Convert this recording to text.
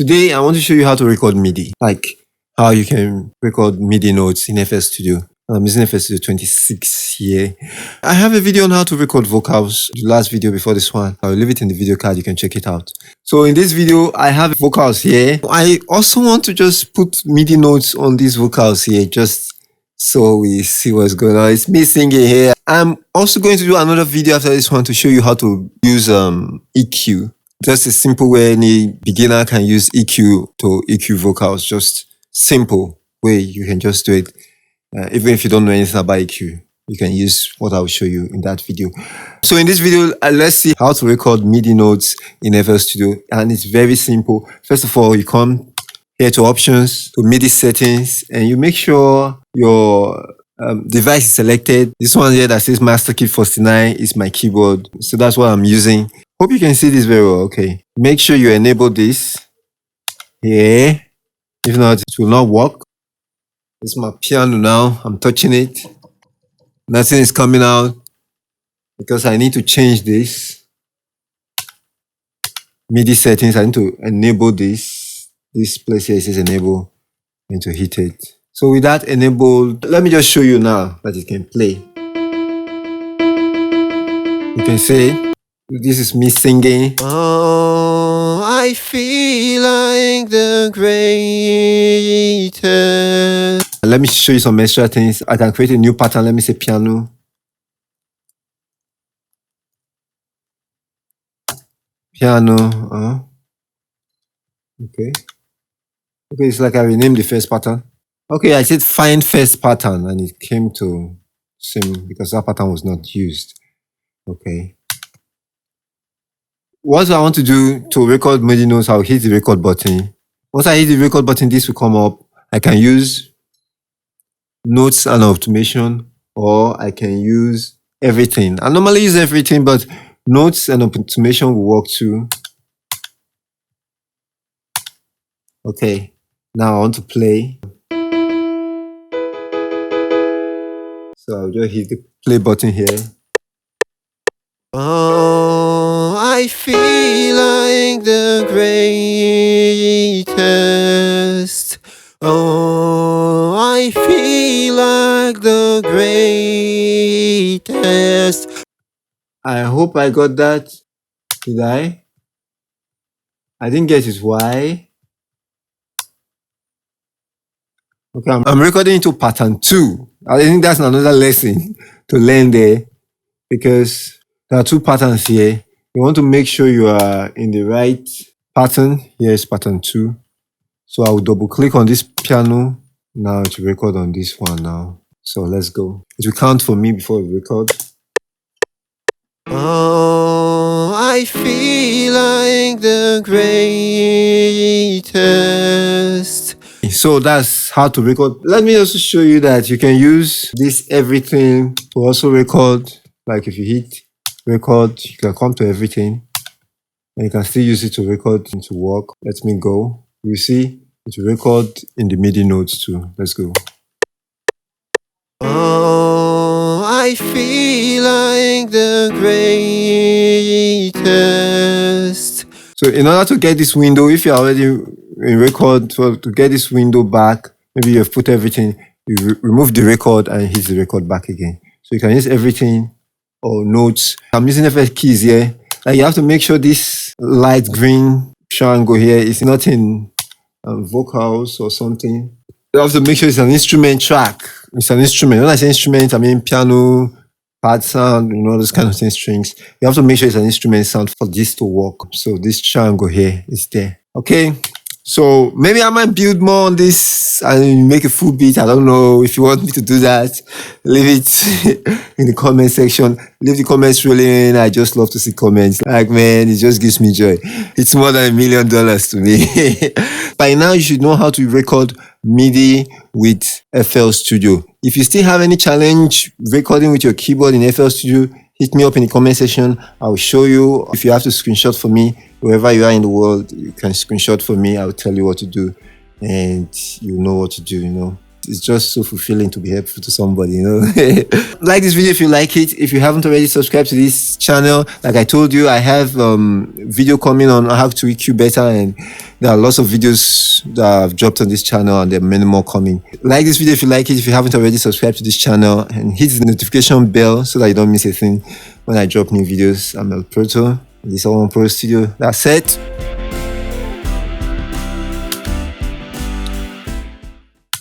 Today I want to show you how to record MIDI, like how you can record MIDI notes in FL Studio. I'm using FL Studio 26 here. I have a video on how to record vocals, the last video before this one. I'll leave it in the video card, you can check it out. So in this video, I have vocals here. I also want to just put MIDI notes on these vocals here, just so we see what's going on. It's me singing here. I'm also going to do another video after this one to show you how to use EQ. Just a simple way any beginner can use EQ to EQ vocals. Just simple way you can just do it. Even if you don't know anything about EQ, you can use what I'll show you in that video. So in this video, let's see how to record MIDI notes in FL Studio. And it's very simple. First of all, you come here to options, to MIDI settings, and you make sure your device is selected. This one here that says Master Key 49 is my keyboard. So that's what I'm using. Hope you can see this very well. Okay. Make sure you enable this here. If not, it will not work. This is my piano now. I'm touching it. Nothing is coming out because I need to change this. MIDI settings, I need to enable this. This place here says enable. I need to hit it. So with that enabled, let me just show you now that it can play. You can see this is me singing. Oh, I feel like the greatest. Let me show you some extra things. I can create a new pattern. Let me say piano. Piano. Okay. Okay, it's like I renamed the first pattern. Okay, I said find first pattern and it came to same because that pattern was not used. Okay. What I want to do to record MIDI notes, I'll hit the record button. Once I hit the record button, this will come up. I can use notes and automation, or I can use everything. I normally use everything, but notes and automation will work too. Okay, now I want to play. So I'll just hit the play button here. Oh, I feel like the greatest. Oh, I feel like the greatest. I hope I got that. Did I? I didn't get it. Why? Okay, I'm recording into pattern 2. I think that's another lesson to learn there, because there are 2 patterns here. You want to make sure you are in the right pattern. Here is pattern 2. So I'll double click on this piano now to record on this one now. So let's go. It will count for me before we record. Oh, I feel like the greatest. So that's how to record. Let me also show you that you can use this everything to also record. Like if you hit record, you can come to everything and you can still use it to record and to work. Let me go. You see, it will record in the MIDI notes too. Let's go. Oh, I feel like the greatest. So in order to get this window, if you're already in record, to get this window back, maybe you've put everything, you remove the record and hit the record back again. So you can use everything or notes. I'm using FL keys here. Like you have to make sure this light green triangle here is not in vocals or something. You have to make sure it's an instrument track. It's an instrument. When I say instrument, I mean piano, pad sound, you know, those kind of things, strings. You have to make sure it's an instrument sound for this to work. So this triangle here is there. Okay. So maybe I might build more on this and make a full beat. I don't know. If you want me to do that, leave it in the comment section. Leave the comments rolling. I just love to see comments. Like, man, it just gives me joy. It's more than $1 million to me. By now, you should know how to record MIDI with FL Studio. If you still have any challenge recording with your keyboard in FL Studio, hit me up in the comment section. I'll show you. If you have to screenshot for me, wherever you are in the world, you can screenshot for me. I'll tell you what to do and you know what to do, you know. It's just so fulfilling to be helpful to somebody, you know. Like this video if you like it. If you haven't already subscribed to this channel, like I told you, I have video coming on how to EQ better and There are lots of videos that I've dropped on this channel, and there are many more coming. Like this video if you like it. If you haven't already, subscribe to this channel and hit the notification bell so that you don't miss a thing when I drop new videos. I'm El Proto. This is Alone Pro Studio. That's it.